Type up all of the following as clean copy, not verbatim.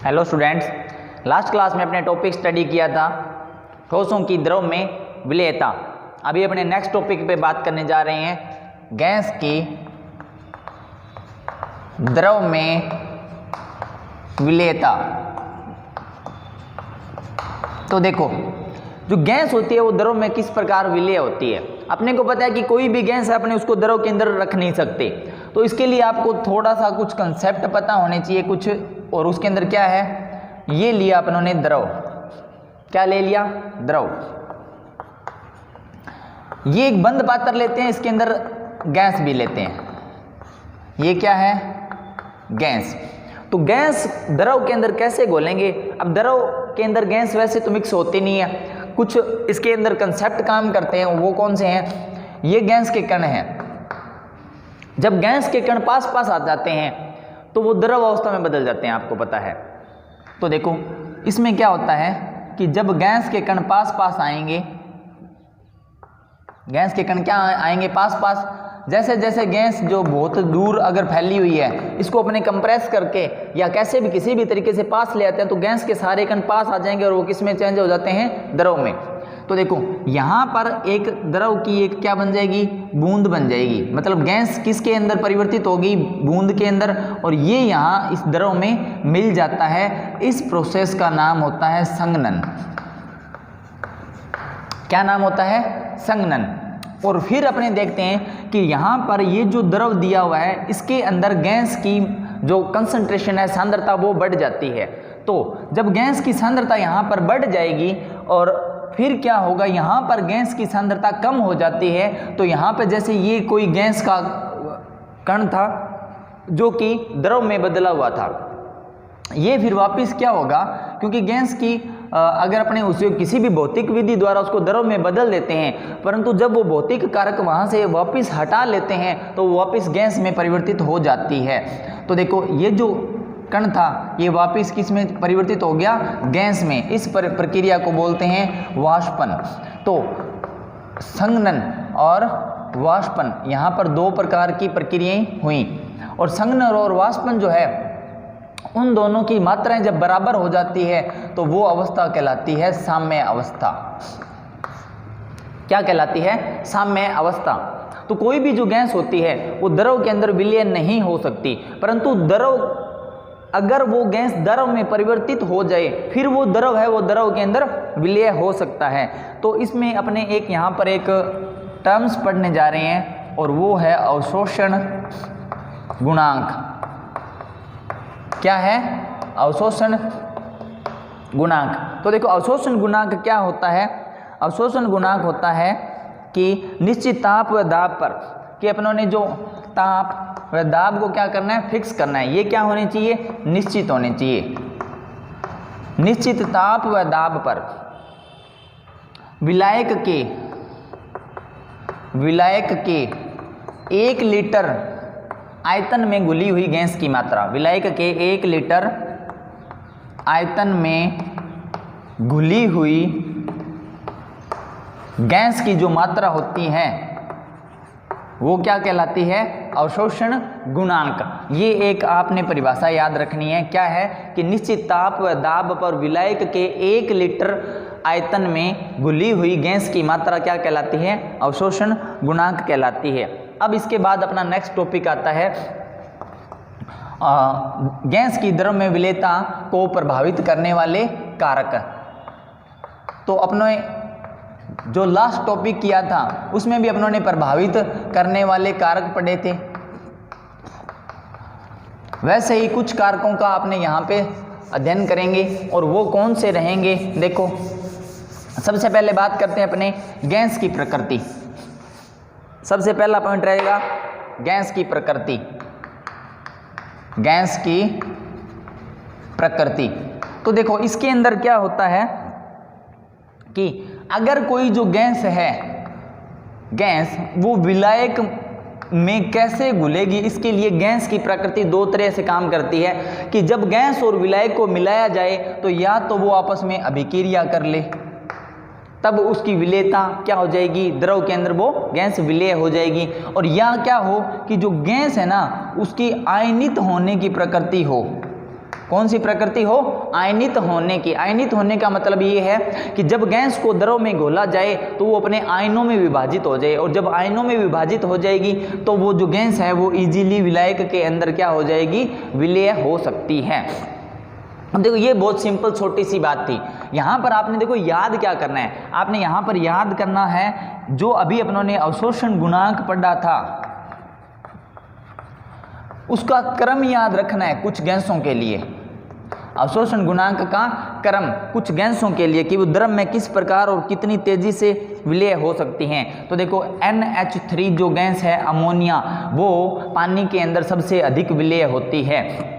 Hello students, last class में अपने topic study किया था ठोसों की द्रव में विलेयता। अभी अपने नेक्स्ट टॉपिक पे बात करने जा रहे हैं गैस की द्रव में विलेयता। तो देखो, जो गैस होती है वो द्रव में किस प्रकार विलेय होती है। अपने को पता है कि कोई भी गैस है अपने उसको द्रव के अंदर रख नहीं सकते, तो इसके लिए आपको थोड़ा सा कुछ कंसेप्ट पता होने चाहिए कुछ। और उसके अंदर क्या है, ये लिया अपनों ने द्रव। क्या ले लिया? द्रव। ये एक बंद पात्र लेते हैं, इसके अंदर गैस भी लेते हैं। ये क्या है? गैस। तो गैस द्रव के अंदर कैसे घोलेंगे? अब द्रव के अंदर गैस वैसे तो मिक्स होती नहीं है, कुछ इसके अंदर कंसेप्ट काम करते हैं। वो कौन से हैं? ये गैस के कण हैं। जब गैस के कण पास पास आ जाते हैं तो वो द्रव अवस्था में बदल जाते हैं, आपको पता है। तो देखो, इसमें क्या होता है कि जब गैस के कण पास पास आएंगे, गैस के कण क्या आएंगे? पास पास। जैसे जैसे गैस जो बहुत दूर अगर फैली हुई है, इसको अपने कंप्रेस करके या कैसे भी किसी भी तरीके से पास ले आते हैं, तो गैस के सारे कण पास आ जाएंगे और वो किस में चेंज हो जाते हैं? द्रव में। तो देखो, यहाँ पर एक द्रव की एक क्या बन जाएगी? बूंद बन जाएगी। मतलब गैस किसके अंदर परिवर्तित होगी? बूंद के अंदर। और ये यहाँ इस द्रव में मिल जाता है। इस प्रोसेस का नाम होता है संघनन। क्या नाम होता है? संघनन। और फिर अपने देखते हैं कि यहाँ पर ये जो द्रव दिया हुआ है, इसके अंदर गैस की जो कंसंट्रेशन है, सांद्रता, वो बढ़ जाती है। तो जब गैस की सांद्रता यहाँ पर बढ़ जाएगी और फिर क्या होगा, यहाँ पर गैस की सांद्रता कम हो जाती है, तो यहाँ पे जैसे ये कोई गैस का कण था जो कि द्रव में बदला हुआ था, ये फिर वापस क्या होगा, क्योंकि गैस की अगर अपने उसे किसी भी भौतिक विधि द्वारा उसको द्रव में बदल देते हैं, परंतु जब वो भौतिक कारक वहाँ से वापस हटा लेते हैं तो वो वापस गैस में परिवर्तित हो जाती है। तो देखो, ये जो कण था ये वापस किस में परिवर्तित हो गया? गैस में। इस प्रक्रिया को बोलते हैं वाष्पन। तो संघनन और वाष्पन, यहाँ पर दो प्रकार की प्रक्रियाएं हुई। और संघनन और वाष्पन जो है, उन दोनों की मात्राएं जब बराबर हो जाती है तो वो अवस्था कहलाती है साम्य अवस्था। क्या कहलाती है? साम्य अवस्था। तो कोई भी जो गैस होती है वो द्रव के अंदर विलय नहीं हो सकती, परंतु द्रव अगर वो गैस द्रव में परिवर्तित हो जाए, फिर वो द्रव है, वो द्रव के अंदर विलय हो सकता है। तो इसमें अपने एक यहाँ पर एक टर्म्स पढ़ने जा रहे हैं, और वो है अवशोषण गुणांक। क्या है? अवशोषण गुणांक। तो देखो, अवशोषण गुणांक क्या होता है? अवशोषण गुणांक होता है कि निश्चित ताप व दाब पर, कि अपनों ने जो ताप व दाब को क्या करना है? फिक्स करना है। ये क्या होने चाहिए? निश्चित होने चाहिए। निश्चित ताप व दाब पर विलायक के 1 लीटर आयतन में घुली हुई गैस की मात्रा, विलायक के 1 लीटर आयतन में घुली हुई गैस की जो मात्रा होती है वो क्या कहलाती है? अवशोषण गुणांक। ये एक आपने परिभाषा याद रखनी है। क्या है कि निश्चित ताप व दाब पर विलायक के 1 लीटर आयतन में घुली हुई गैस की मात्रा क्या कहलाती है? अवशोषण गुणांक कहलाती है। अब इसके बाद अपना नेक्स्ट टॉपिक आता है गैस की द्रव में विलेयता को प्रभावित करने वाले कारक। तो अपने जो लास्ट टॉपिक किया था उसमें भी अपनों ने प्रभावित करने वाले कारक पढ़े थे। वैसे ही कुछ कारकों का आपने यहाँ पे अध्ययन करेंगे, और वो कौन से रहेंगे? देखो, सबसे पहले बात करते हैं अपने गैस की प्रकृति। सबसे पहला पॉइंट रहेगा गैस की प्रकृति। गैस की प्रकृति। तो देखो, इसके अंदर क्या होता है कि अगर कोई जो गैस है, गैस वो विलायक में कैसे घुलेगी, इसके लिए गैस की प्रकृति दो तरह से काम करती है कि जब गैस और विलायक को मिलाया जाए तो या तो वो आपस में अभिक्रिया कर ले, तब उसकी विलेयता क्या हो जाएगी? द्रव के अंदर वो गैस विलेय हो जाएगी। और या क्या हो कि जो गैस है ना, उसकी आयनित होने की प्रकृति हो। कौन सी प्रकृति हो? आयनित होने की। आयनित होने का मतलब ये है कि जब गैस को द्रव में घोला जाए तो वो अपने आयनों में विभाजित हो जाए, और जब आयनों में विभाजित हो जाएगी तो वो जो गैस है वो इजीली विलायक के अंदर क्या हो जाएगी? विलय हो सकती है। अब देखो ये बहुत सिंपल छोटी सी बात थी। यहाँ पर आपने देखो याद क्या करना है, आपने यहाँ पर याद करना है जो अभी अपनों ने अवशोषण गुणांक पढ़ा था उसका क्रम याद रखना है कुछ गैसों के लिए। अवशोषण गुणांक का क्रम कुछ गैसों के लिए कि वो द्रव में किस प्रकार और कितनी तेजी से विलय हो सकती हैं। तो देखो NH3 जो गैस है अमोनिया, वो पानी के अंदर सबसे अधिक विलय होती है।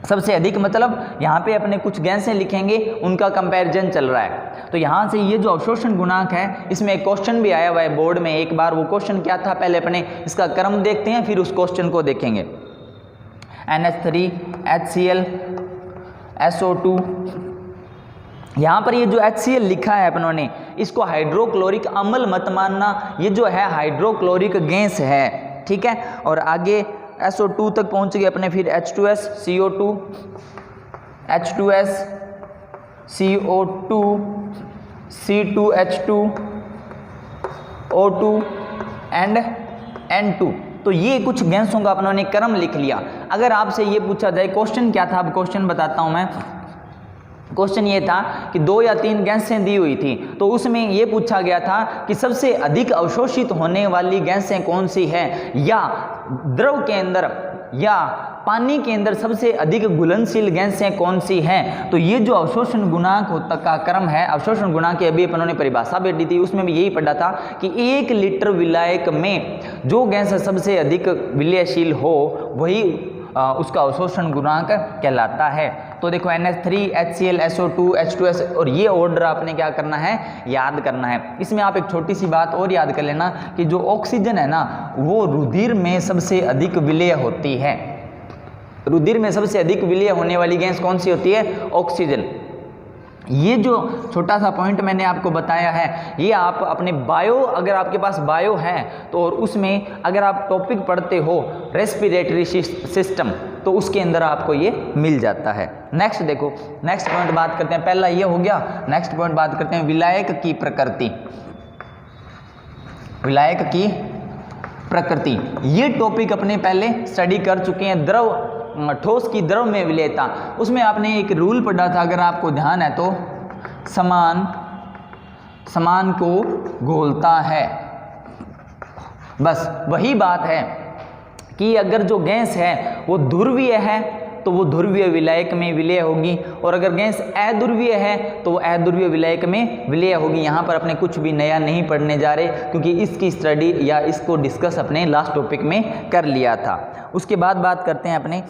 सबसे अधिक मतलब यहाँ पे अपने कुछ गैसें लिखेंगे, उनका कंपैरिजन चल रहा है। तो यहाँ से ये जो अवशोषण गुणांक है, इसमें एक क्वेश्चन भी आया हुआ है बोर्ड में एक बार। वो क्वेश्चन क्या था पहले अपने इसका क्रम देखते हैं, फिर उस क्वेश्चन को देखेंगे। NH3 HCl SO2, यहाँ पर ये जो HCl लिखा है अपनों ने, इसको हाइड्रोक्लोरिक अम्ल मत मानना, ये जो है हाइड्रोक्लोरिक गैस है, ठीक है। और आगे SO2 तक पहुँच गए अपने, फिर H2S CO2 H2S CO2 C2H2 O2 and N2। तो ये कुछ गैसों का अपनों ने क्रम लिख लिया। अगर आपसे ये पूछा जाए क्वेश्चन क्या था, अब क्वेश्चन बताता हूँ मैं। क्वेश्चन ये था कि 2 या 3 गैसें दी हुई थी, तो उसमें ये पूछा गया था कि सबसे अधिक अवशोषित होने वाली गैसें कौन सी हैं, या द्रव के अंदर या पानी के अंदर सबसे अधिक घुलनशील गैसें कौन सी हैं। तो ये जो अवशोषण गुणांक होता का क्रम है, अवशोषण गुणांक की अभी अपनों ने परिभाषा बैठी थी, उसमें भी यही पढ़ा था कि 1 लीटर विलायक में जो गैस सबसे अधिक विलयशील हो वही उसका अवशोषण गुणांक कहलाता है। तो देखो NH3 HCl SO2 H2S, और ये ऑर्डर आपने क्या करना है? याद करना है। इसमें आप एक छोटी सी बात और याद कर लेना कि जो ऑक्सीजन है ना, वो रुधिर में सबसे अधिक विलय होती है। रुधिर में सबसे अधिक विलय होने वाली गैस कौन सी होती है? ऑक्सीजन। ये जो छोटा सा पॉइंट मैंने आपको बताया है, ये आप अपने बायो, अगर आपके पास बायो है तो, और उसमें अगर आप टॉपिक पढ़ते हो रेस्पिरेटरी सिस्टम, तो उसके अंदर आपको ये मिल जाता है। नेक्स्ट देखो, नेक्स्ट पॉइंट बात करते हैं। पहला ये हो गया, नेक्स्ट पॉइंट बात करते हैं विलायक की प्रकृति। विलायक की प्रकृति, ये टॉपिक अपने पहले स्टडी कर चुके हैं। द्रव, ठोस की द्रव में विलयता, उसमें आपने एक रूल पढ़ा था, अगर आपको ध्यान है तो, समान को घोलता है। बस वही बात है कि अगर जो गैस है वो ध्रुवीय है तो वो ध्रुवीय विलायक में विलय होगी, और अगर गैस अध्रुवीय है तो वो अध्रुवीय विलायक में विलय होगी। यहाँ पर अपने कुछ भी नया नहीं पढ़ने जा रहे, क्योंकि इसकी स्टडी या इसको डिस्कस अपने लास्ट टॉपिक में कर लिया था। उसके बाद बात करते हैं अपने,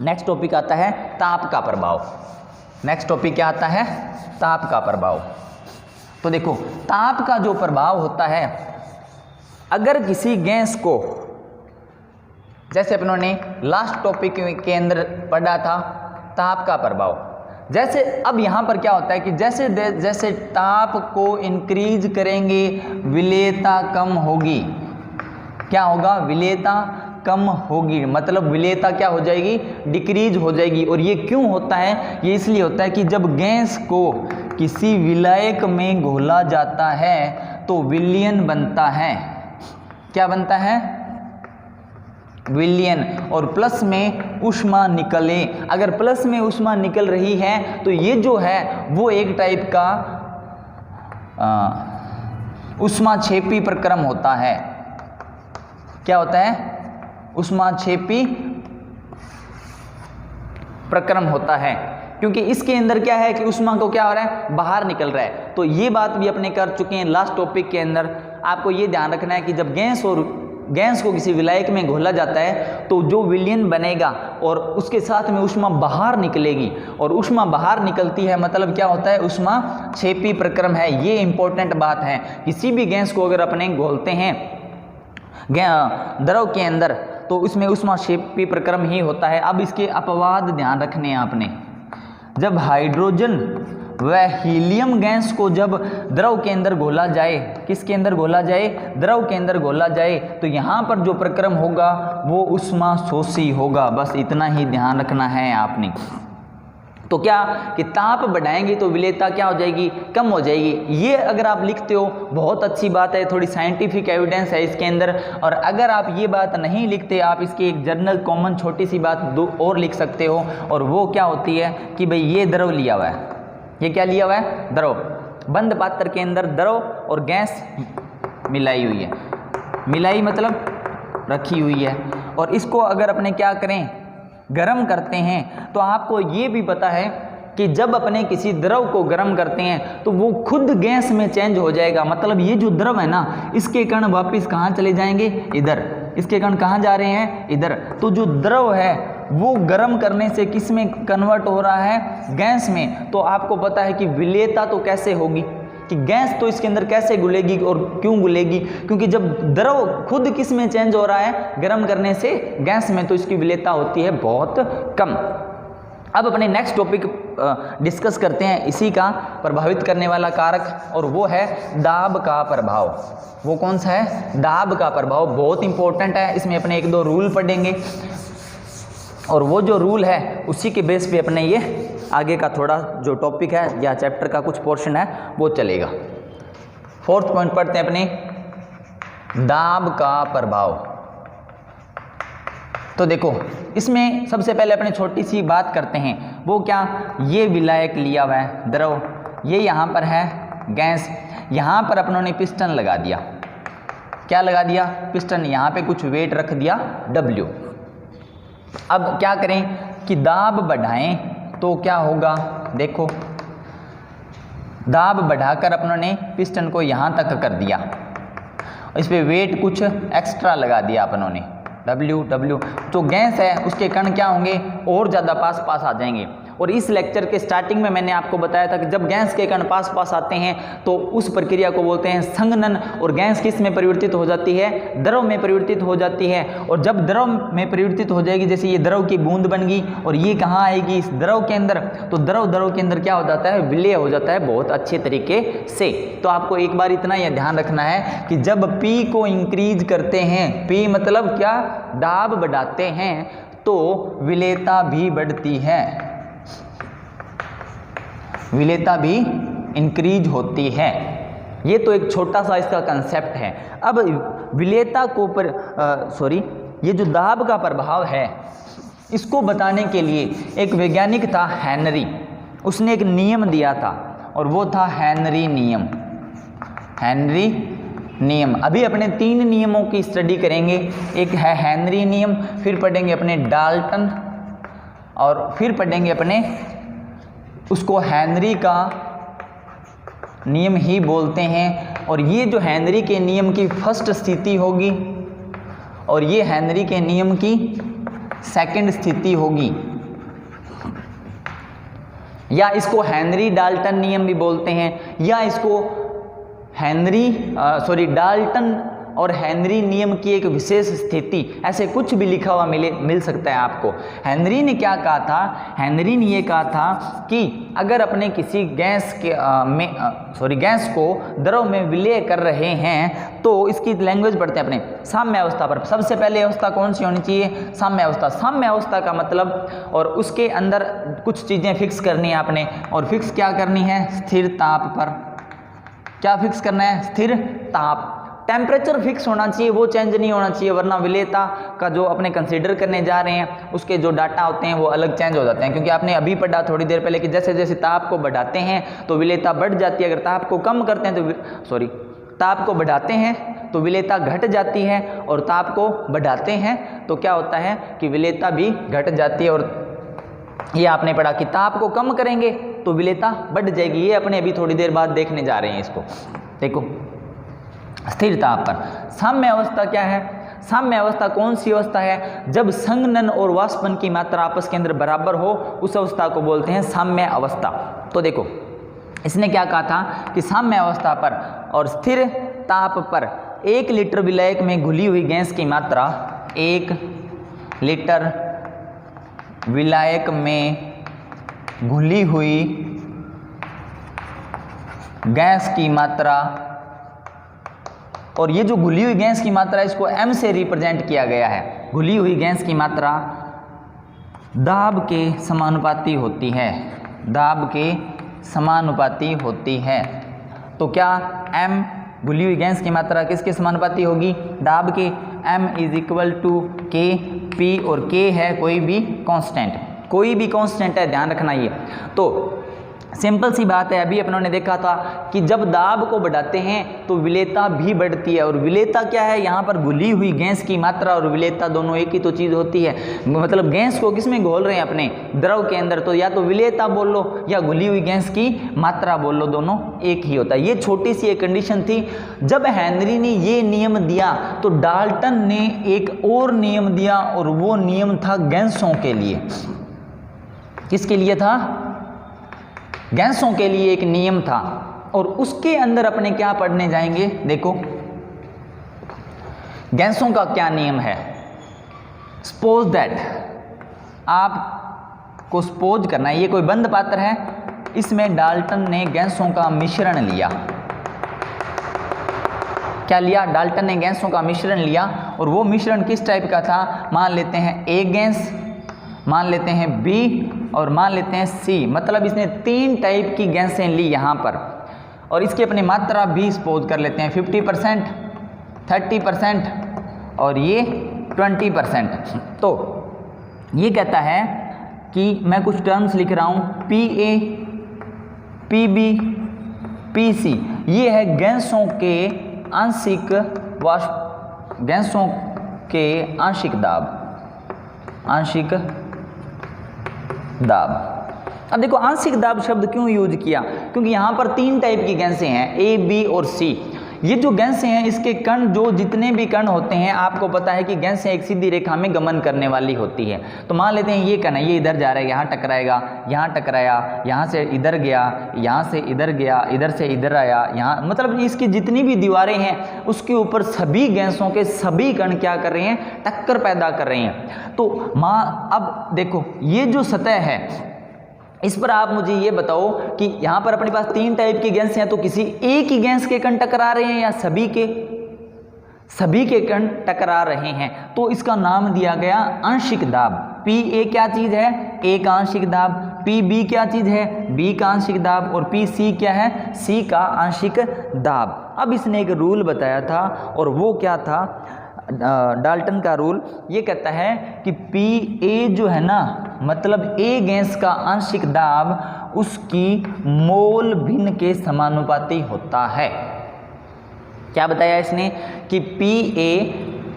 नेक्स्ट टॉपिक आता है ताप का प्रभाव। नेक्स्ट टॉपिक क्या आता है? ताप का प्रभाव। तो देखो ताप का जो प्रभाव होता है, अगर किसी गैस को, जैसे अपनों ने लास्ट टॉपिक के अंदर पढ़ा था ताप का प्रभाव, जैसे अब यहाँ पर क्या होता है कि जैसे जैसे ताप को इंक्रीज करेंगे विलेयता कम होगी। क्या होगा? विलेयता कम होगी, मतलब विलेयता क्या हो जाएगी? डिक्रीज हो जाएगी। और ये क्यों होता है? ये इसलिए होता है कि जब गैस को किसी विलायक में घोला जाता है तो विलयन बनता है। क्या बनता है? विलयन। और प्लस में ऊष्मा निकले। अगर प्लस में ऊष्मा निकल रही है तो ये जो है वो एक टाइप का ऊष्माक्षेपी प्रक्रम होता है। क्या होता है? ऊष्माक्षेपी प्रक्रम होता है, क्योंकि इसके अंदर क्या है कि ऊष्मा को क्या हो रहा है? बाहर निकल रहा है। तो ये बात भी अपने कर चुके हैं लास्ट टॉपिक के अंदर। आपको ये ध्यान रखना है कि जब गैस को किसी विलायक में घोला जाता है तो जो विलयन बनेगा और उसके साथ में ऊष्मा बाहर निकलेगी, और ऊष्मा बाहर निकलती है मतलब क्या होता है? ऊष्माक्षेपी प्रक्रम है। ये इंपॉर्टेंट बात है। किसी भी गैस को अगर अपने घोलते हैं द्रव के अंदर तो उसमें ऊष्माक्षेपी प्रक्रम ही होता है। अब इसके अपवाद ध्यान रखने हैं आपने। जब हाइड्रोजन वह हीलियम गैस को जब द्रव के अंदर घोला जाए, किसके अंदर घोला जाए, द्रव के अंदर घोला जाए, तो यहाँ पर जो प्रक्रम होगा वो ऊष्माशोषी होगा। बस इतना ही ध्यान रखना है आपने। तो क्या कि ताप बढ़ाएंगे तो विलेयता क्या हो जाएगी, कम हो जाएगी। ये अगर आप लिखते हो बहुत अच्छी बात है, थोड़ी साइंटिफिक एविडेंस है इसके अंदर। और अगर आप ये बात नहीं लिखते, आप इसकी एक जनरल कॉमन छोटी सी बात दो और लिख सकते हो, और वो क्या होती है कि भाई ये द्रव लिया हुआ है, ये क्या लिया हुआ है, द्रव, बंद पात्र के अंदर द्रव और गैस मिलाई हुई है, मिलाई मतलब रखी हुई है। और इसको अगर अपने क्या करें, गर्म करते हैं, तो आपको ये भी पता है कि जब अपने किसी द्रव को गर्म करते हैं तो वो खुद गैस में चेंज हो जाएगा। मतलब ये जो द्रव है ना, इसके कण वापस कहाँ चले जाएंगे, इधर, इसके कण कहाँ जा रहे हैं, इधर। तो जो द्रव है वो गर्म करने से किस में कन्वर्ट हो रहा है, गैस में। तो आपको पता है कि विलेयता तो कैसे होगी, कि गैस तो इसके अंदर कैसे घुलेगी और क्यों घुलेगी, क्योंकि जब द्रव खुद किस में चेंज हो रहा है, गर्म करने से गैस में, तो इसकी विलेयता होती है बहुत कम। अब अपने नेक्स्ट टॉपिक डिस्कस करते हैं इसी का प्रभावित करने वाला कारक, और वो है दाब का प्रभाव। वो कौन सा है, दाब का प्रभाव, बहुत इंपॉर्टेंट है। इसमें अपने एक दो रूल पढ़ेंगे, और वो जो रूल है उसी के बेस पे अपने ये आगे का थोड़ा जो टॉपिक है या चैप्टर का कुछ पोर्शन है वो चलेगा। फोर्थ पॉइंट पढ़ते हैं अपने, दाब का प्रभाव। तो देखो इसमें सबसे पहले अपने छोटी सी बात करते हैं, वो क्या, ये विलायक लिया हुआ है द्रव, ये यहाँ पर है गैस, यहाँ पर अपनों ने पिस्टन लगा दिया, क्या लगा दिया, पिस्टन, यहाँ पे कुछ वेट रख दिया W। अब क्या करें कि दाब बढ़ाएं तो क्या होगा, देखो दाब बढ़ाकर अपनों ने पिस्टन को यहाँ तक कर दिया, इस पे वेट कुछ एक्स्ट्रा लगा दिया अपनों ने, W। तो गैस है उसके कण क्या होंगे, और ज़्यादा पास पास आ जाएंगे। और इस लेक्चर के स्टार्टिंग में मैंने आपको बताया था कि जब गैस के कण पास पास आते हैं तो उस प्रक्रिया को बोलते हैं संघनन, और गैस किस में परिवर्तित हो जाती है, द्रव में परिवर्तित हो जाती है। और जब द्रव में परिवर्तित हो जाएगी, जैसे ये द्रव की बूंद बन गई और ये कहाँ आएगी, इस द्रव के अंदर, तो द्रव के अंदर क्या हो जाता है, विलय हो जाता है बहुत अच्छे तरीके से। तो आपको एक बार इतना यह ध्यान रखना है कि जब P को इंक्रीज करते हैं, P मतलब क्या, दाब बढ़ाते हैं, तो विलेयता भी बढ़ती है, विलेयता भी इंक्रीज होती है। ये तो एक छोटा सा इसका कंसेप्ट है। अब विलेयता को ये जो दाब का प्रभाव है, इसको बताने के लिए एक वैज्ञानिक था हेनरी, उसने एक नियम दिया था, और वो था हेनरी नियम। हेनरी नियम, अभी अपने 3 नियमों की स्टडी करेंगे, एक है हेनरी नियम, फिर पढ़ेंगे अपने डाल्टन, और फिर पढ़ेंगे अपने, उसको हेनरी का नियम ही बोलते हैं। और ये जो हेनरी के नियम की फर्स्ट स्थिति होगी, और ये हेनरी के नियम की सेकंड स्थिति होगी, या इसको हेनरी डाल्टन नियम भी बोलते हैं, या इसको डाल्टन और हेनरी नियम की एक विशेष स्थिति, ऐसे कुछ भी लिखा हुआ मिल सकता है आपको। हेनरी ने क्या कहा था, हेनरी ने ये कहा था कि अगर अपने किसी गैस को द्रव में विलय कर रहे हैं, तो इसकी लैंग्वेज पढ़ते हैं अपने, साम्य अवस्था पर। सबसे पहले अवस्था कौन सी होनी चाहिए, साम्य अवस्था। साम्य अवस्था का मतलब, और उसके अंदर कुछ चीज़ें फिक्स करनी है आपने, और फिक्स क्या करनी है, स्थिर ताप पर। क्या फिक्स करना है, स्थिर ताप। टेम्परेचर फिक्स होना चाहिए, वो चेंज नहीं होना चाहिए, वरना विलेयता का जो अपने कंसीडर करने जा रहे हैं उसके जो डाटा होते हैं वो अलग चेंज हो जाते हैं। क्योंकि आपने अभी पढ़ा थोड़ी देर पहले कि जैसे जैसे ताप को बढ़ाते हैं तो विलेयता बढ़ जाती है, अगर ताप को कम करते हैं तो ताप को बढ़ाते हैं तो विलेयता घट जाती है, और ताप को बढ़ाते हैं तो क्या होता है कि विलेयता भी घट जाती है। और ये आपने पढ़ा कि ताप को कम करेंगे तो विलेयता बढ़ जाएगी, ये अपने अभी थोड़ी देर बाद देखने जा रहे हैं इसको। देखो स्थिर ताप पर। साम्य अवस्था क्या है, साम्य अवस्था कौन सी अवस्था है, जब संघनन और वाष्पन की मात्रा आपस के अंदर बराबर हो, उस अवस्था को बोलते हैं साम्य अवस्था। तो देखो इसने क्या कहा था कि साम्य अवस्था पर और स्थिर ताप पर 1 लीटर विलायक में घुली हुई गैस की मात्रा, 1 लीटर विलायक में घुली हुई गैस की मात्रा, और ये जो घुली हुई गैस की मात्रा इसको m से रिप्रेजेंट किया गया है। घुली हुई गैस की मात्रा दाब के समानुपाती होती है, दाब के समानुपाती होती है। तो क्या m, घुली हुई गैस की मात्रा किसके समानुपाती होगी? दाब के। m is equal to k, p और k है कोई भी कांस्टेंट, कोई भी कांस्टेंट है, ध्यान रखना ये। तो सिंपल सी बात है, अभी अपनों ने देखा था कि जब दाब को बढ़ाते हैं तो विलेयता भी बढ़ती है। और विलेयता क्या है? यहाँ पर घुली हुई गैस की मात्रा और विलेयता दोनों एक ही तो चीज़ होती है। मतलब गैस को किस में घोल रहे हैं? अपने द्रव के अंदर। तो या तो विलेयता बोल लो या घुली हुई गैस की मात्रा बोल लो, दोनों एक ही होता है। ये छोटी सी एक कंडीशन थी। जब हेनरी ने ये नियम दिया तो डाल्टन ने एक और नियम दिया, और वो नियम था गैसों के लिए। किसके लिए था? गैसों के लिए एक नियम था। और उसके अंदर अपने क्या पढ़ने जाएंगे? देखो गैसों का क्या नियम है। सपोज दैट, आपको सपोज करना है ये कोई बंद पात्र है, इसमें डाल्टन ने गैसों का मिश्रण लिया। क्या लिया? डाल्टन ने गैसों का मिश्रण लिया। और वो मिश्रण किस टाइप का था? मान लेते हैं ए गैस, मान लेते हैं बी और मान लेते हैं सी। मतलब इसने 3 टाइप की गैसें ली यहाँ पर, और इसकी अपनी मात्रा भी सपोज कर लेते हैं 50%, 30% और ये 20%। तो ये कहता है कि मैं कुछ टर्म्स लिख रहा हूँ, PA, PB, PC। ये है गैसों के आंशिक वाष्प, गैसों के आंशिक दाब, आंशिक दाब। अब देखो आंशिक दाब शब्द क्यों यूज किया? क्योंकि यहाँ पर 3 टाइप की गैसें हैं, ए, बी और सी। ये जो गैसें हैं इसके कण, जो जितने भी कण होते हैं, आपको पता है कि गैसें एक सीधी रेखा में गमन करने वाली होती है। तो मान लेते हैं ये कण है, ये इधर जा रहा है, यहाँ टकराएगा, यहाँ टकराया, यहाँ से इधर गया, यहाँ से इधर गया, इधर से इधर आया, यहाँ, मतलब इसकी जितनी भी दीवारें हैं उसके ऊपर सभी गैसों के सभी कण क्या कर रहे हैं? टक्कर पैदा कर रहे हैं। तो अब देखो ये जो सतह है इस पर आप मुझे ये बताओ कि यहाँ पर अपने पास 3 टाइप की गैस हैं, तो किसी एक ही गैस के कण टकरा रहे हैं या सभी के कण टकरा रहे हैं? तो इसका नाम दिया गया आंशिक दाब। PA क्या चीज है? A का आंशिक दाब। PB क्या चीज है? B का आंशिक दाब। और PC क्या है? C का आंशिक दाब। अब इसने एक रूल बताया था, और वो क्या था? डाल्टन का रूल ये कहता है कि PA जो है ना, मतलब A गैस का आंशिक दाब उसकी मोल भिन्न के समानुपाती होता है। क्या बताया इसने? कि PA,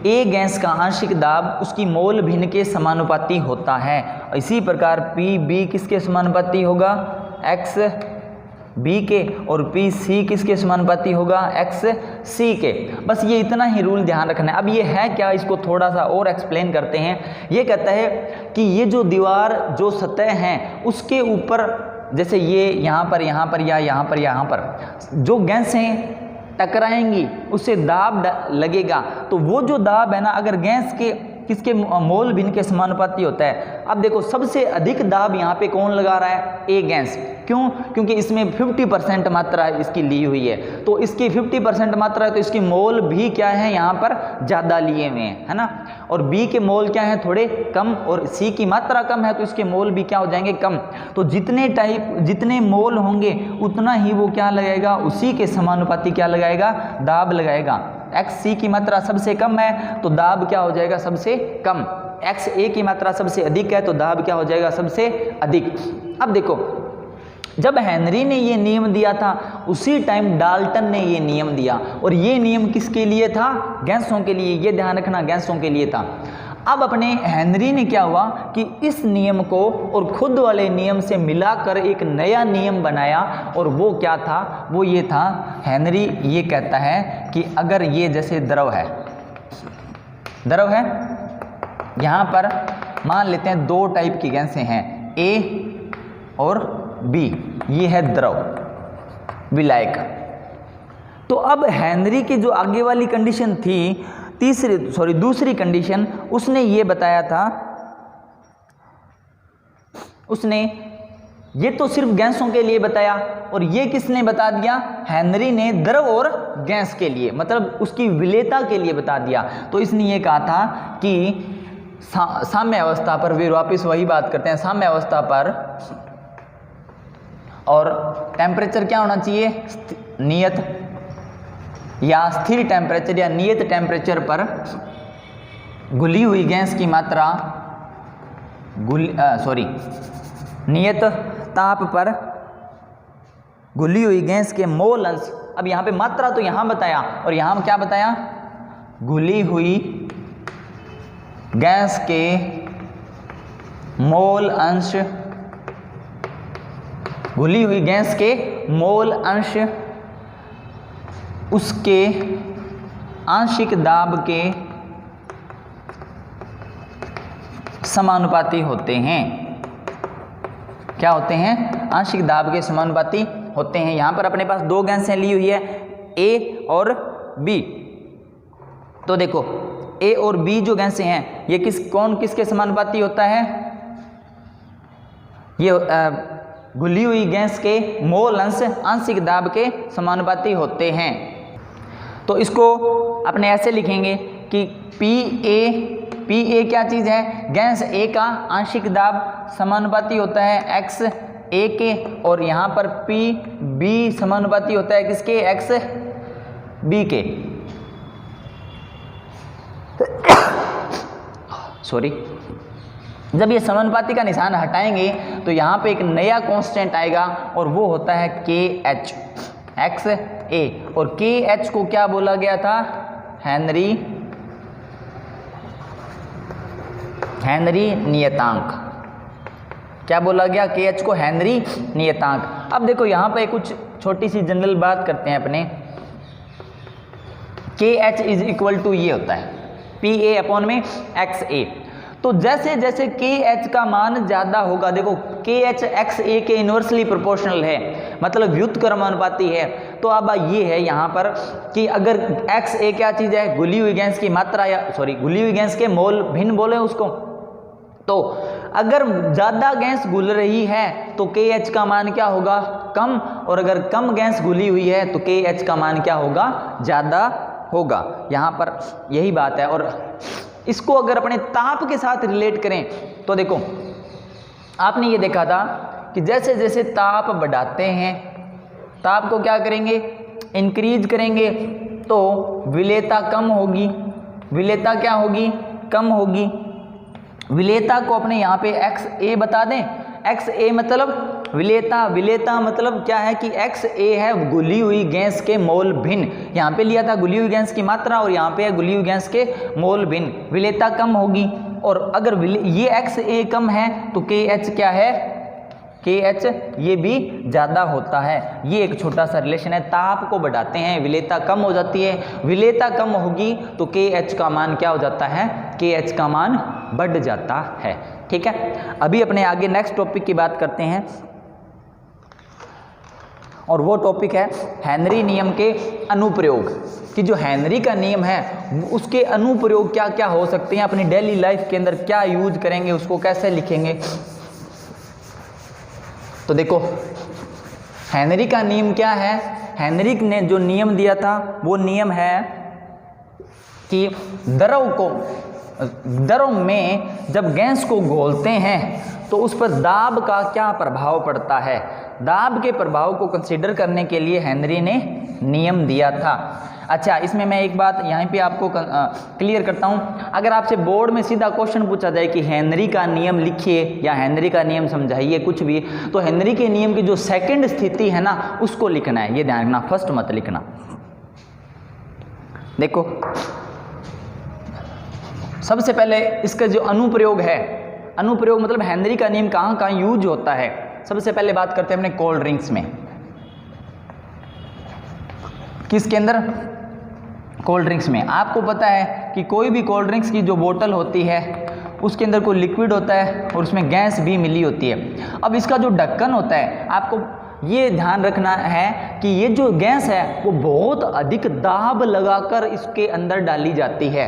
A गैस का आंशिक दाब उसकी मोल भिन्न के समानुपाती होता है। इसी प्रकार PB किसके समानुपाती होगा? X B के। और PC किसके समानुपाती होगा? X C के। बस ये इतना ही रूल ध्यान रखना है। अब ये है क्या, इसको थोड़ा सा और एक्सप्लेन करते हैं। ये कहता है कि ये जो दीवार, जो सतह हैं उसके ऊपर, जैसे ये यहाँ पर या यहाँ पर जो गैसें टकराएंगी उससे दाब लगेगा। तो वो जो दाब है ना, अगर गैस के किसके मोल भिन्न के समानुपाती होता है। अब देखो सबसे अधिक दाब यहाँ पे कौन लगा रहा है? A gas. क्यों? क्योंकि इसमें 50% मात्रा इसकी ली हुई है। तो इसकी 50% मात्रा है तो इसकी मोल भी क्या है? यहाँ पर ज़्यादा लिए हुए हैं, है ना। और B के मोल क्या है? थोड़े कम। और C की मात्रा कम है तो इसके मोल भी क्या हो जाएंगे? कम। तो जितने मोल होंगे उतना ही वो क्या लगाएगा? उसी के समानुपाती क्या लगाएगा? दाब लगाएगा। XC की मात्रा सबसे कम है तो दाब क्या हो जाएगा? सबसे कम। XA की मात्रा सबसे अधिक है तो दाब क्या हो जाएगा? सबसे अधिक। अब देखो जब हेनरी ने ये नियम दिया था उसी टाइम डाल्टन ने ये नियम दिया, और ये नियम किसके लिए था? गैसों के लिए। ये ध्यान रखना, गैसों के लिए था। अब अपने हेनरी ने क्या हुआ कि इस नियम को और खुद वाले नियम से मिलाकर एक नया नियम बनाया। और वो क्या था? वो ये था, हेनरी ये कहता है कि अगर ये जैसे द्रव है, यहाँ पर मान लेते हैं 2 टाइप की गैसें हैं, A और B, ये है द्रव, विलायक। तो अब हेनरी की जो आगे वाली कंडीशन थी, दूसरी कंडीशन, उसने ये बताया था, उसने ये तो सिर्फ गैसों के लिए बताया, और ये किसने बता दिया? हेनरी ने द्रव और गैस के लिए, मतलब उसकी विलेयता के लिए बता दिया। तो इसने ये कहा था कि साम्य अवस्था पर, वे वापिस वही बात करते हैं, साम्य अवस्था पर और टेम्परेचर क्या होना चाहिए? नियत या स्थिर टेम्परेचर या नियत टेम्परेचर पर घुली हुई गैस की मात्रा, नियत ताप पर घुली हुई गैस के मोल अंश। अब यहाँ पे मात्रा तो यहाँ बताया, और यहाँ क्या बताया? घुली हुई गैस के मोल अंश, घुली हुई गैस के मोल अंश उसके आंशिक दाब के समानुपाती होते हैं। क्या होते हैं? आंशिक दाब के समानुपाती होते हैं। यहां पर अपने पास दो गैसें ली हुई है, ए और बी। तो देखो ए और बी जो गैसें हैं, ये कौन किसके समानुपाती होता है? ये घुली हुई गैस के मोल अंश आंशिक दाब के समानुपाती होते हैं। तो इसको अपने ऐसे लिखेंगे कि पी ए क्या चीज़ है? गैस ए का आंशिक दाब समानुपाती होता है एक्स ए के, और यहाँ पर पी बी समानुपाती होता है किसके? एक्स बी के। सॉरी, जब ये समानुपाती का निशान हटाएंगे तो यहाँ पे एक नया कांस्टेंट आएगा, और वो होता है के एच, एक्स ए। और के एच को क्या बोला गया था? हेनरी नियतांक। क्या बोला गया? के एच को हेनरी नियतांक। अब देखो यहाँ पे कुछ छोटी सी जनरल बात करते हैं अपने। के एच इज इक्वल टू ये होता है पी ए अपॉन में एक्स ए। तो जैसे जैसे के एच का मान ज़्यादा होगा, देखो के एच एक्स ए के इन्वर्सली प्रोपोर्शनल है, मतलब व्युत्क्रमानुपाती है। तो अब ये है यहाँ पर कि अगर एक्स ए क्या चीज़ है? घुली हुई गैस की मात्रा, या घुली हुई गैस के मोल भिन्न बोले उसको। तो अगर ज़्यादा गैस घुल रही है तो के एच का मान क्या होगा? कम, और अगर कम गैस घुली हुई है तो के एच का मान क्या होगा? ज़्यादा होगा। यहाँ पर यही बात है। और इसको अगर अपने ताप के साथ रिलेट करें तो देखो, आपने ये देखा था कि जैसे जैसे ताप बढ़ाते हैं, ताप को क्या करेंगे? इंक्रीज करेंगे, तो विलेयता कम होगी। विलेयता क्या होगी? कम होगी। विलेयता को अपने यहाँ पे एक्स ए बता दें। एक्स ए मतलब विलेयता, विलेयता मतलब क्या है कि एक्स ए है घुली हुई गैस के मोल भिन्न। यहाँ पे लिया था घुली हुई गैस की मात्रा, और यहाँ पे है घुली हुई गैस के मोल भिन्न। विलेयता कम होगी, और अगर ये एक्स ए कम है तो के एच क्या है? के एच ये भी ज़्यादा होता है। ये एक छोटा सा रिलेशन है। ताप को बढ़ाते हैं, विलेयता कम हो जाती है। विलेयता कम होगी तो के एच का मान क्या हो जाता है? के एच का मान बढ़ जाता है। ठीक है, अभी अपने आगे नेक्स्ट टॉपिक की बात करते हैं, और वो टॉपिक है हेनरी नियम के अनुप्रयोग। कि जो हेनरी का नियम है उसके अनुप्रयोग क्या क्या हो सकते हैं, अपनी डेली लाइफ के अंदर क्या यूज करेंगे, उसको कैसे लिखेंगे। तो देखो हेनरी का नियम क्या है? हेनरी ने जो नियम दिया था वो नियम है कि द्रव में जब गैस को घोलते हैं तो उस पर दाब का क्या प्रभाव पड़ता है। दाब के प्रभाव को कंसीडर करने के लिए हेनरी ने नियम दिया था। अच्छा, इसमें मैं एक बात यहाँ पे आपको क्लियर करता हूँ। अगर आपसे बोर्ड में सीधा क्वेश्चन पूछा जाए कि हेनरी का नियम लिखिए या हेनरी का नियम समझाइए कुछ भी, तो हेनरी के नियम की जो सेकंड स्थिति है ना उसको लिखना है, ये ध्यान रखना, फर्स्ट मत लिखना। देखो सबसे पहले इसका जो अनुप्रयोग है, अनुप्रयोग मतलब हेनरी का नियम कहाँ कहाँ यूज होता है। सबसे पहले बात करते हैं अपने कोल्ड ड्रिंक्स में। किसके अंदर? कोल्ड ड्रिंक्स में। आपको पता है कि कोई भी कोल्ड ड्रिंक्स की जो बोतल होती है उसके अंदर कोई लिक्विड होता है और उसमें गैस भी मिली होती है। अब इसका जो ढक्कन होता है, आपको ये ध्यान रखना है कि ये जो गैस है वो बहुत अधिक दाब लगाकर इसके अंदर डाली जाती है।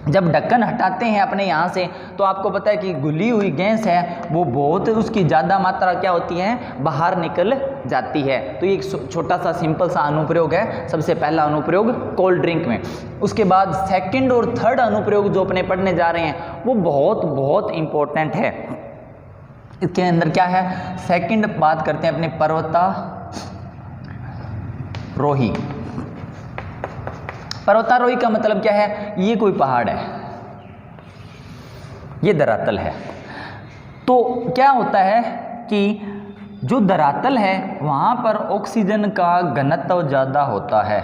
जब ढक्कन हटाते हैं अपने यहाँ से तो आपको पता है कि घुली हुई गैस है वो बहुत उसकी ज़्यादा मात्रा क्या होती है, बाहर निकल जाती है। तो ये एक छोटा सा सिंपल सा अनुप्रयोग है। सबसे पहला अनुप्रयोग कोल्ड ड्रिंक में। उसके बाद सेकंड और थर्ड अनुप्रयोग जो अपने पढ़ने जा रहे हैं वो बहुत बहुत इम्पोर्टेंट है। इसके अंदर क्या है, सेकंड बात करते हैं अपने पर्वतारोही। पर्वतारोही का मतलब क्या है, ये कोई पहाड़ है, ये धरातल है। तो क्या होता है कि जो धरातल है वहाँ पर ऑक्सीजन का घनत्व ज़्यादा होता है।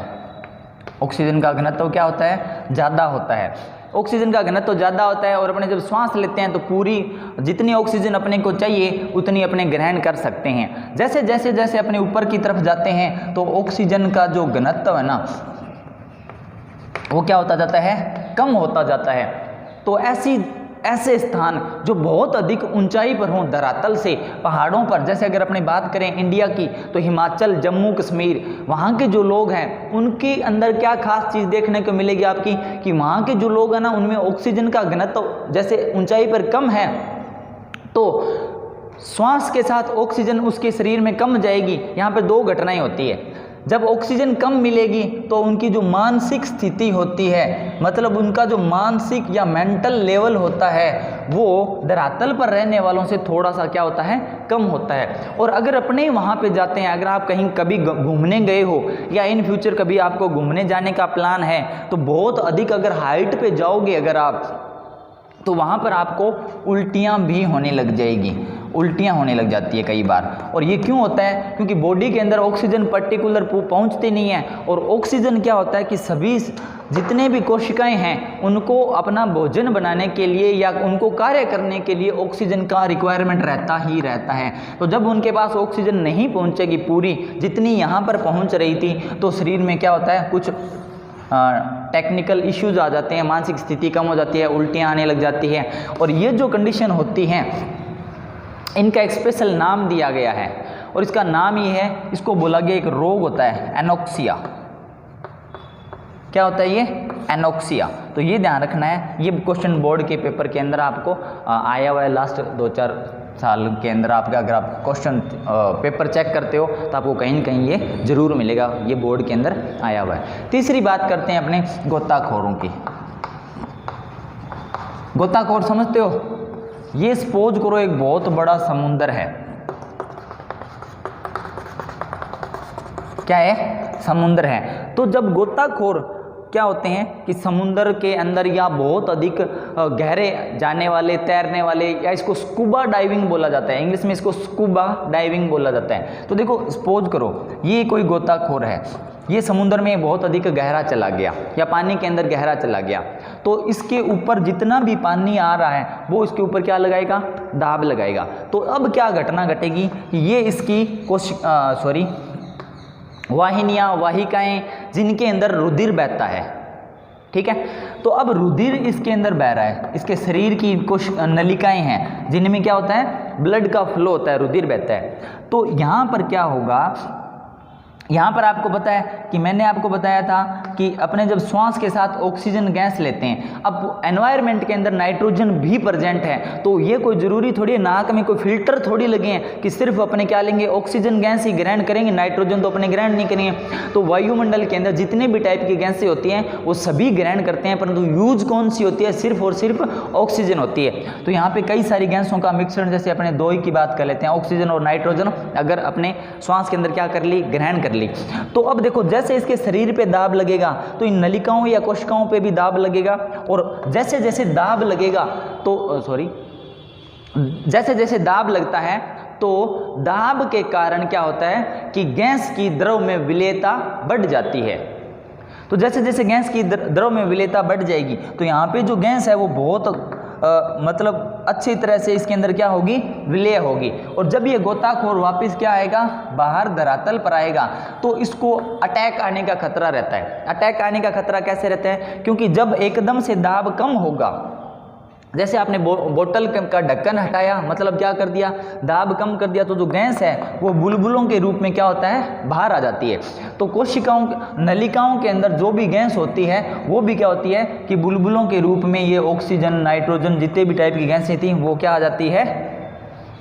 ऑक्सीजन का घनत्व क्या होता है, ज़्यादा होता है। ऑक्सीजन का घनत्व ज़्यादा होता है और अपने जब श्वास लेते हैं तो पूरी जितनी ऑक्सीजन अपने को चाहिए उतनी अपने ग्रहण कर सकते हैं। जैसे जैसे जैसे अपने ऊपर की तरफ जाते हैं तो ऑक्सीजन का जो घनत्व है ना वो क्या होता जाता है, कम होता जाता है। तो ऐसे स्थान जो बहुत अधिक ऊंचाई पर हों धरातल से, पहाड़ों पर, जैसे अगर अपने बात करें इंडिया की तो हिमाचल, जम्मू कश्मीर, वहाँ के जो लोग हैं उनके अंदर क्या खास चीज़ देखने को मिलेगी आपकी कि वहाँ के जो लोग हैं ना उनमें ऑक्सीजन का घनत्व जैसे ऊंचाई पर कम है तो श्वास के साथ ऑक्सीजन उसके शरीर में कम जाएगी। यहाँ पर दो घटनाएं होती है। जब ऑक्सीजन कम मिलेगी तो उनकी जो मानसिक स्थिति होती है, मतलब उनका जो मानसिक या मेंटल लेवल होता है वो धरातल पर रहने वालों से थोड़ा सा क्या होता है, कम होता है। और अगर अपने वहाँ पे जाते हैं, अगर आप कहीं कभी घूमने गए हो या इन फ्यूचर कभी आपको घूमने जाने का प्लान है तो बहुत अधिक अगर हाइट पे जाओगे अगर आप, तो वहाँ पर आपको उल्टियाँ भी होने लग जाएगी, उल्टियाँ होने लग जाती है कई बार। और ये क्यों होता है, क्योंकि बॉडी के अंदर ऑक्सीजन पर्टिकुलर पहुँचती नहीं है। और ऑक्सीजन क्या होता है कि सभी जितने भी कोशिकाएं हैं उनको अपना भोजन बनाने के लिए या उनको कार्य करने के लिए ऑक्सीजन का रिक्वायरमेंट रहता ही रहता है। तो जब उनके पास ऑक्सीजन नहीं पहुँचेगी पूरी जितनी यहाँ पर पहुँच रही थी तो शरीर में क्या होता है, कुछ टेक्निकल इश्यूज आ जाते हैं, मानसिक स्थिति कम हो जाती है, उल्टियाँ आने लग जाती है। और ये जो कंडीशन होती हैं इनका एक स्पेशल नाम दिया गया है और इसका नाम ये है, इसको बोला गया एक रोग होता है एनोक्सिया। क्या होता है ये, एनोक्सिया। तो ये ध्यान रखना है, ये क्वेश्चन बोर्ड के पेपर के अंदर आपको आया हुआ है लास्ट 2-4 साल के अंदर। आपका अगर आप क्वेश्चन पेपर चेक करते हो तो आपको कहीं न कहीं ये जरूर मिलेगा, ये बोर्ड के अंदर आया हुआ है। तीसरी बात करते हैं अपने गोताखोरों की। गोताखोर समझते हो, ये सपोज करो एक बहुत बड़ा समुंदर है। क्या है, समुंदर है। तो जब गोताखोर क्या होते हैं कि समुंदर के अंदर या बहुत अधिक गहरे जाने वाले, तैरने वाले, या इसको स्कूबा डाइविंग बोला जाता है, इंग्लिश में इसको स्कूबा डाइविंग बोला जाता है। तो देखो सपोज करो ये कोई गोताखोर है, ये समुद्र में बहुत अधिक गहरा चला गया या पानी के अंदर गहरा चला गया, तो इसके ऊपर जितना भी पानी आ रहा है वो इसके ऊपर क्या लगाएगा, दाब लगाएगा। तो अब क्या घटना घटेगी कि ये इसकी वाहिनियाँ, वाहिकाएं जिनके अंदर रुधिर बहता है, ठीक है। तो अब रुधिर इसके अंदर बह रहा है, इसके शरीर की कुछ नलिकाएं हैं जिनमें क्या होता है, ब्लड का फ्लो होता है, रुधिर बहता है। तो यहाँ पर क्या होगा, यहाँ पर आपको पता है कि मैंने आपको बताया था कि अपने जब श्वास के साथ ऑक्सीजन गैस लेते हैं, अब एनवायरनमेंट के अंदर नाइट्रोजन भी प्रेजेंट है, तो ये कोई ज़रूरी थोड़ी नाक में कोई फिल्टर थोड़ी लगे हैं कि सिर्फ अपने क्या लेंगे, ऑक्सीजन गैस ही ग्रहण करेंगे, नाइट्रोजन तो अपने ग्रहण नहीं करेंगे। तो वायुमंडल के अंदर जितने भी टाइप की गैसें होती हैं वो सभी ग्रहण करते हैं, परंतु यूज कौन सी होती है, सिर्फ और सिर्फ ऑक्सीजन होती है। तो यहाँ पर कई सारी गैसों का मिश्रण, जैसे अपने दो ही की बात कर लेते हैं, ऑक्सीजन और नाइट्रोजन अगर अपने श्वास के अंदर क्या कर ली, ग्रहण कर ली। तो अब देखो जैसे इसके शरीर पे दाब लगेगा तो इन नलिकाओं या कोशिकाओं पे भी दाब लगेगा, और जैसे जैसे दाब लगेगा तो जैसे जैसे दाब लगता है तो दाब के कारण क्या होता है कि गैस की द्रव में विलेयता बढ़ जाती है। तो जैसे जैसे गैस की द्रव में विलेयता बढ़ जाएगी तो यहाँ पे जो गैस है वो बहुत मतलब अच्छी तरह से इसके अंदर क्या होगी, विलय होगी। और जब ये गोताखोर वापस क्या आएगा, बाहर धरातल पर आएगा, तो इसको अटैक आने का खतरा रहता है। अटैक आने का खतरा कैसे रहता है, क्योंकि जब एकदम से दाब कम होगा जैसे आपने बोतल का ढक्कन हटाया, मतलब क्या कर दिया, दाब कम कर दिया, तो जो गैस है वो बुलबुलों के रूप में क्या होता है, बाहर आ जाती है। तो कोशिकाओं नलिकाओं के अंदर जो भी गैस होती है वो भी क्या होती है कि बुलबुलों के रूप में ये ऑक्सीजन, नाइट्रोजन, जितने भी टाइप की गैसें थी वो क्या आ जाती है,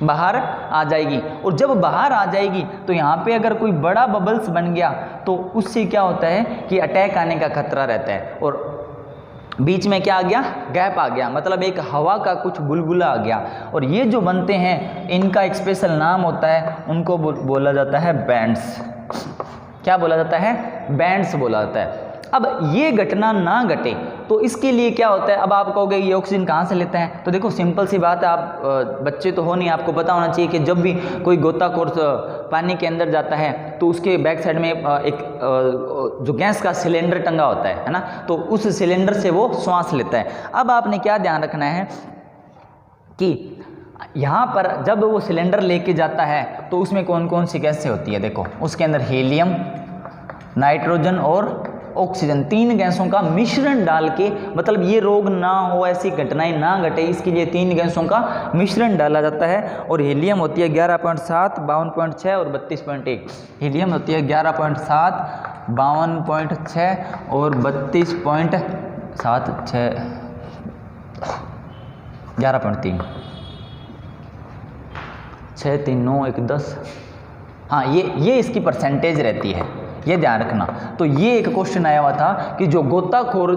बाहर आ जाएगी। और जब बाहर आ जाएगी तो यहाँ पे अगर कोई बड़ा बबल्स बन गया तो उससे क्या होता है कि अटैक आने का खतरा रहता है, और बीच में क्या आ गया, गैप आ गया, मतलब एक हवा का कुछ बुलबुला आ गया। और ये जो बनते हैं इनका एक स्पेशल नाम होता है, उनको बोला जाता है बैंड्स। क्या बोला जाता है, बैंड्स बोला जाता है। अब ये घटना ना घटे तो इसके लिए क्या होता है, अब आप कहोगे ये ऑक्सीजन कहाँ से लेता है, तो देखो सिंपल सी बात है, आप बच्चे तो हो नहीं, आपको पता होना चाहिए कि जब भी कोई गोताखोर पानी के अंदर जाता है तो उसके बैक साइड में एक जो गैस का सिलेंडर टंगा होता है ना, तो उस सिलेंडर से वो श्वास लेता है। अब आपने क्या ध्यान रखना है कि यहाँ पर जब वो सिलेंडर लेके जाता है तो उसमें कौन कौन सी गैसें होती है, देखो उसके अंदर हीलियम, नाइट्रोजन और ऑक्सीजन, 3 गैसों का मिश्रण डाल के, मतलब ये रोग ना हो, ऐसी घटनाएं ना घटे, इसके लिए 3 गैसों का मिश्रण डाला जाता है। और हीलियम होती है 11.7, 52.6 और 32.1। हीलियम होती है 11.7, 52.6 और 32.7, 11.3, 6, 3, 9, 1, 10। हाँ, ये इसकी परसेंटेज रहती है, ये ध्यान रखना। तो ये एक क्वेश्चन आया हुआ था कि जो गोताखोर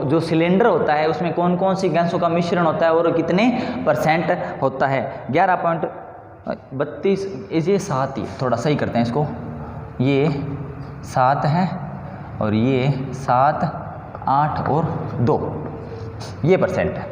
जो सिलेंडर होता है उसमें कौन कौन सी गैसों का मिश्रण होता है और कितने % होता है। 11.32, ये 7 ही, थोड़ा सही करते हैं इसको, ये 7 है और ये 7, 8 और 2, ये % है।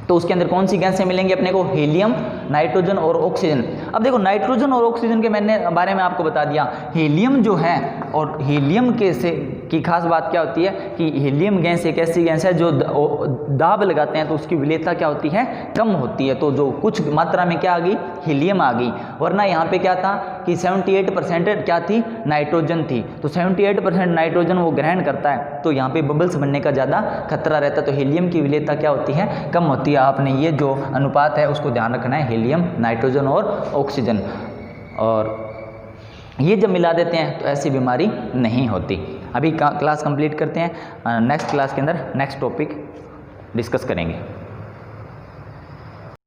तो उसके अंदर कौन सी गैसें मिलेंगी अपने को, हीलियम, नाइट्रोजन और ऑक्सीजन। अब देखो नाइट्रोजन और ऑक्सीजन के मैंने बारे में आपको बता दिया। हीलियम जो है, और हीलियम के से की खास बात क्या होती है कि हीलियम गैस एक ऐसी गैस है जो दाब लगाते हैं तो उसकी विलेयता क्या होती है, कम होती है। तो जो कुछ मात्रा में क्या आ गई, हीलियम आ गई, वरना यहाँ पे क्या था कि 78% क्या थी, नाइट्रोजन थी। तो 78% नाइट्रोजन वो ग्रहण करता है, तो यहाँ पे बबल्स बनने का ज़्यादा खतरा रहता है। तो हीलियम की विलेयता क्या होती है, कम होती है। आपने ये जो अनुपात है उसको ध्यान रखना है, हीलियम, नाइट्रोजन और ऑक्सीजन। और ये जब मिला देते हैं तो ऐसी बीमारी नहीं होती। अभी क्लास कंप्लीट करते हैं, नेक्स्ट क्लास के अंदर नेक्स्ट टॉपिक डिस्कस करेंगे।